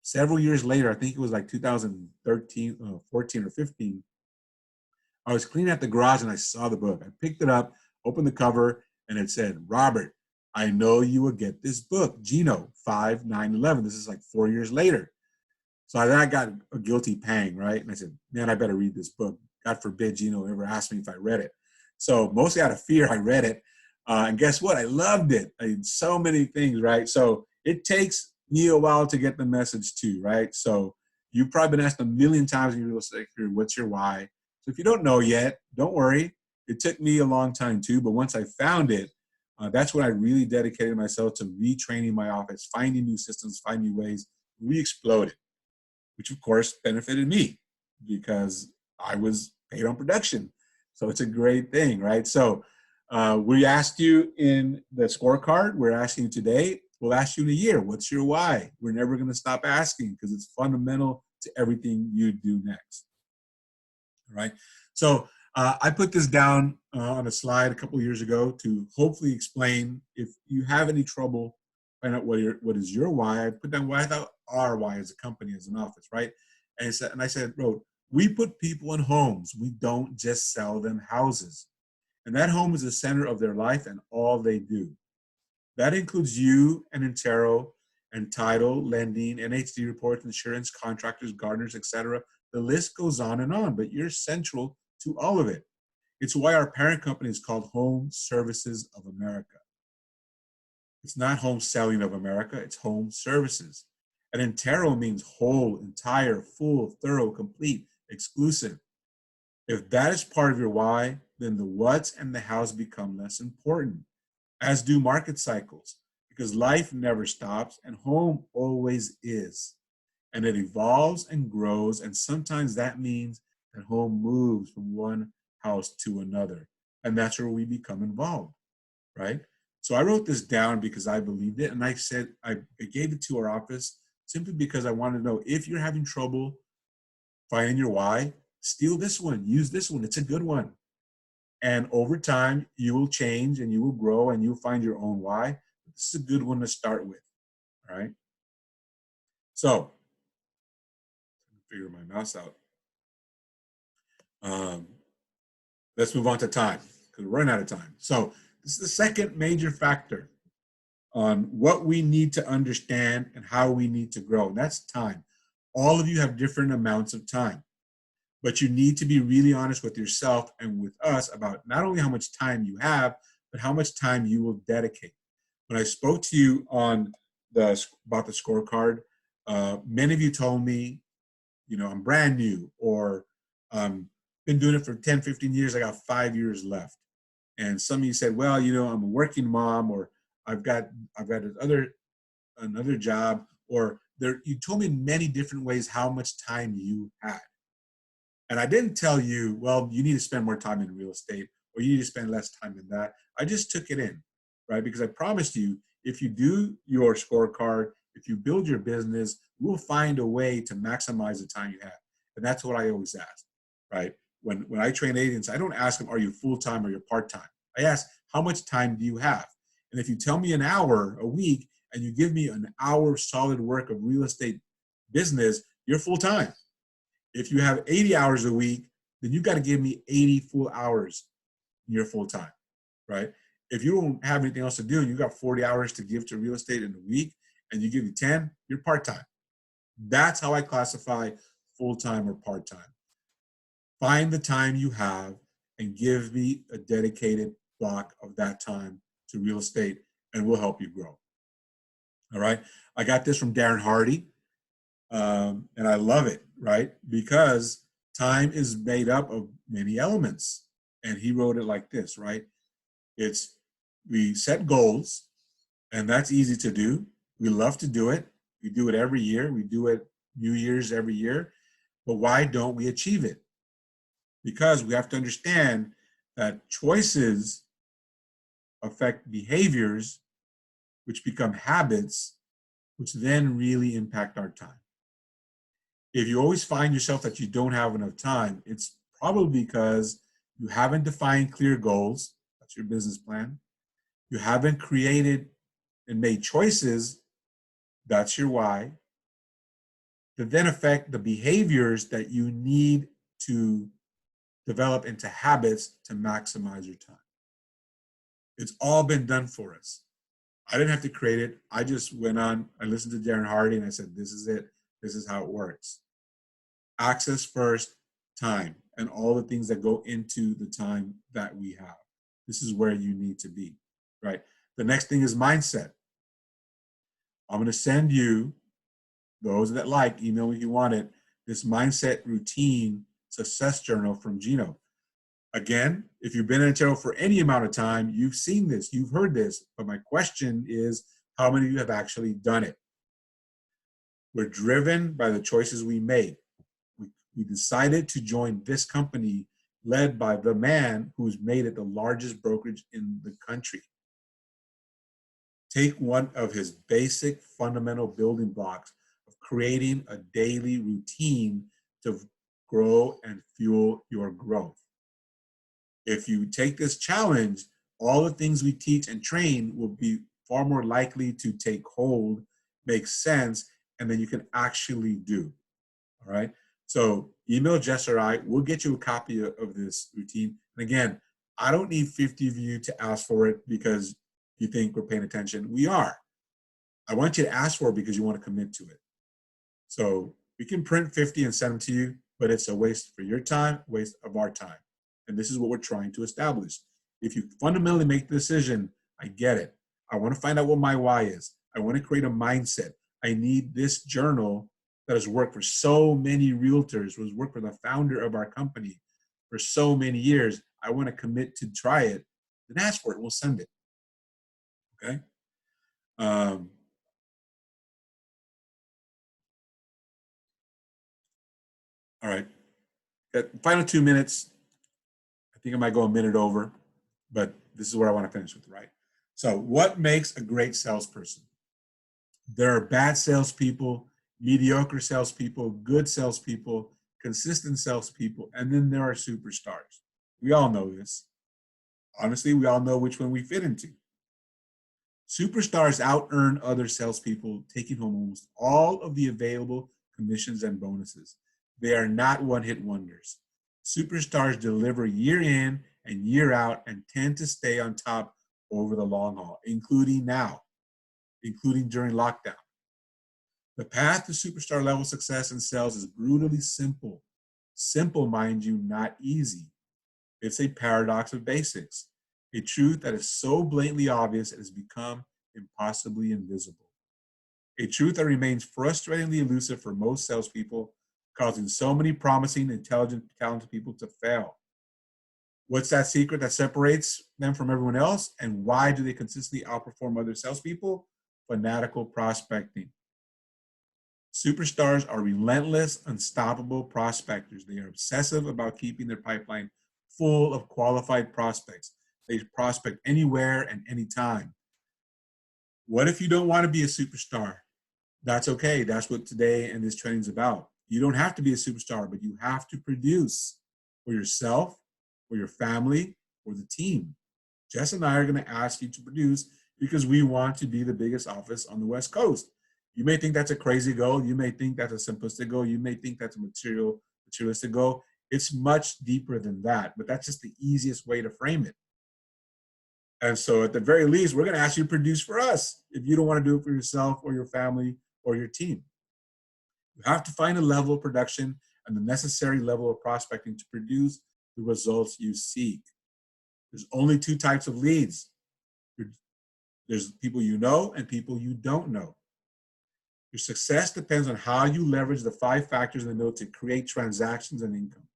Several years later, I think it was like 2013, 14 or 15, I was cleaning out the garage and I saw the book. I picked it up, opened the cover, and it said, Robert, I know you will get this book, Gino, 5/9/11. This is like 4 years later. So I got a guilty pang, right? And I said, man, I better read this book. God forbid Gino ever asked me if I read it. So mostly out of fear, I read it. And guess what? I loved it. I did so many things, right? So it takes me a while to get the message too, right? So you've probably been asked a million times in your real estate career, what's your why? So if you don't know yet, don't worry. It took me a long time too, but once I found it, that's when I really dedicated myself to retraining my office, finding new systems, finding new ways, re-exploded, which of course benefited me because I was paid on production. So it's a great thing, right? So we asked you in the scorecard, we're asking you today, we'll ask you in a year, what's your why? We're never going to stop asking because it's fundamental to everything you do next. All right. So I put this down on a slide a couple of years ago to hopefully explain if you have any trouble find out what is your why. I put down what I thought our why as a company, as an office, right? And I said, we put people in homes. We don't just sell them houses. And that home is the center of their life and all they do. That includes you and Intero and title, lending, NHD reports, insurance, contractors, gardeners, etc. The list goes on, but you're central to all of it. It's why our parent company is called Home Services of America. It's not Home Selling of America, it's Home Services. And Intero means whole, entire, full, thorough, complete, exclusive. If that is part of your why, then the what's and the how's become less important, as do market cycles, because life never stops and home always is. And it evolves and grows, and sometimes that means that home moves from one house to another. And that's where we become involved, right? So I wrote this down because I believed it, and I said, I gave it to our office simply because I wanted to know if you're having trouble finding your why, steal this one, use this one, it's a good one. And over time, you will change and you will grow and you'll find your own why. This is a good one to start with, all right? So, figure my mouse out. Let's move on to time, because we're running out of time. So this is the second major factor on what we need to understand and how we need to grow, and that's time. All of you have different amounts of time, but you need to be really honest with yourself and with us about not only how much time you have, but how much time you will dedicate. When I spoke to you about the scorecard, many of you told me, I'm brand new, or been doing it for 10, 15 years, I got 5 years left. And some of you said, well, I'm a working mom, or I've got another job, or you told me in many different ways how much time you had. And I didn't tell you, well, you need to spend more time in real estate, or you need to spend less time in that. I just took it in, right? Because I promised you, if you do your scorecard, if you build your business, we'll find a way to maximize the time you have. And that's what I always ask, right? When I train agents, I don't ask them, are you full-time or you're part-time? I ask, how much time do you have? And if you tell me an hour a week and you give me an hour solid work of real estate business, you're full-time. If you have 80 hours a week, then you got to give me 80 full hours in your full-time. right? If you don't have anything else to do and you got 40 hours to give to real estate in a week and you give you 10, you're part-time. That's how I classify full-time or part-time. Find the time you have and give me a dedicated block of that time to real estate, and we'll help you grow. All right. I got this from Darren Hardy, and I love it, right? Because time is made up of many elements. And he wrote it like this, right? It's we set goals, and that's easy to do. We love to do it. We do it every year. We do it New Year's every year. But why don't we achieve it? Because we have to understand that choices affect behaviors, which become habits, which then really impact our time. If you always find yourself that you don't have enough time, it's probably because you haven't defined clear goals. That's your business plan. You haven't created and made choices. That's your why. That then affect the behaviors that you need to develop into habits to maximize your time. It's all been done for us. I didn't have to create it. I just went on, I listened to Darren Hardy and I said, this is it. This is how it works. Access first, time, and all the things that go into the time that we have. This is where you need to be, right? The next thing is mindset. I'm going to send you, those that like, email me if you want it, this mindset routine success journal from Gino. Again, if you've been in a channel for any amount of time, you've seen this, you've heard this, but my question is, how many of you have actually done it? We're driven by the choices we made. We decided to join this company led by the man who's made it the largest brokerage in the country. Take one of his basic fundamental building blocks of creating a daily routine to grow and fuel your growth. If you take this challenge, all the things we teach and train will be far more likely to take hold, make sense, and then you can actually do. All right. So email Jess or I, we'll get you a copy of this routine. And again, I don't need 50 of you to ask for it because you think we're paying attention. We are. I want you to ask for it because you want to commit to it. So we can print 50 and send them to you, but it's a waste for your time, waste of our time. And this is what we're trying to establish. If you fundamentally make the decision, I get it. I want to find out what my why is. I want to create a mindset. I need this journal that has worked for so many realtors, was worked for the founder of our company for so many years. I want to commit to try it. Then ask for it. We'll send it. Okay. All right. Final 2 minutes. I think I might go a minute over, but this is where I want to finish with, right? So what makes a great salesperson? There are bad salespeople, mediocre salespeople, good salespeople, consistent salespeople, and then there are superstars. We all know this. Honestly, we all know which one we fit into. Superstars out-earn other salespeople, taking home almost all of the available commissions and bonuses. They are not one-hit wonders. Superstars deliver year in and year out and tend to stay on top over the long haul, including now, including during lockdown. The path to superstar level success in sales is brutally simple. Simple, mind you, not easy. It's a paradox of basics, a truth that is so blatantly obvious it has become impossibly invisible. A truth that remains frustratingly elusive for most salespeople, causing so many promising, intelligent, talented people to fail. What's that secret that separates them from everyone else? And why do they consistently outperform other salespeople? Fanatical prospecting. Superstars are relentless, unstoppable prospectors. They are obsessive about keeping their pipeline full of qualified prospects. They prospect anywhere and anytime. What if you don't want to be a superstar? That's okay. That's what today and this training is about. You don't have to be a superstar, but you have to produce for yourself, for your family, for the team. Jess and I are going to ask you to produce because we want to be the biggest office on the West Coast. You may think that's a crazy goal. You may think that's a simplistic goal. You may think that's a materialistic goal. It's much deeper than that, but that's just the easiest way to frame it. And so at the very least, we're going to ask you to produce for us if you don't want to do it for yourself or your family or your team. You have to find a level of production and the necessary level of prospecting to produce the results you seek. There's only two types of leads. There's people you know and people you don't know. Your success depends on how you leverage the 5 factors in the middle to create transactions and income.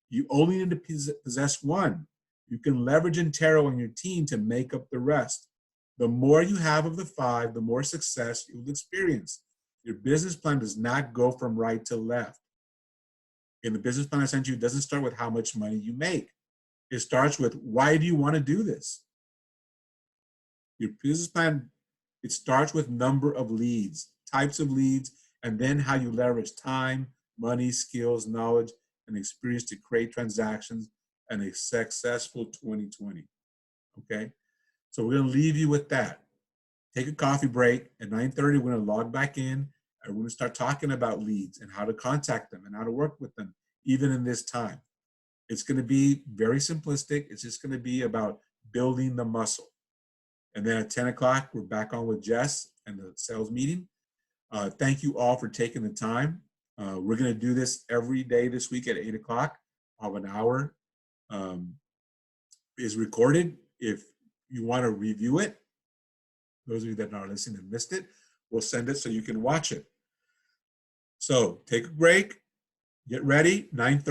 You only need to possess one. You can leverage Intero on your team to make up the rest. The more you have of the 5, the more success you'll experience. Your business plan does not go from right to left. In the business plan I sent you, it doesn't start with how much money you make. It starts with, why do you want to do this? Your business plan, it starts with number of leads, types of leads, and then how you leverage time, money, skills, knowledge, and experience to create transactions and a successful 2020. Okay? So we're going to leave you with that. Take a coffee break. At 9:30, we're going to log back in, and we're going to start talking about leads and how to contact them and how to work with them, even in this time. It's going to be very simplistic. It's just going to be about building the muscle. And then at 10 o'clock, we're back on with Jess and the sales meeting. Thank you all for taking the time. We're going to do this every day this week at 8 o'clock. Of an hour is recorded. If you want to review it, those of you that are listening and missed it, we'll send it so you can watch it. So take a break, get ready, 9:30.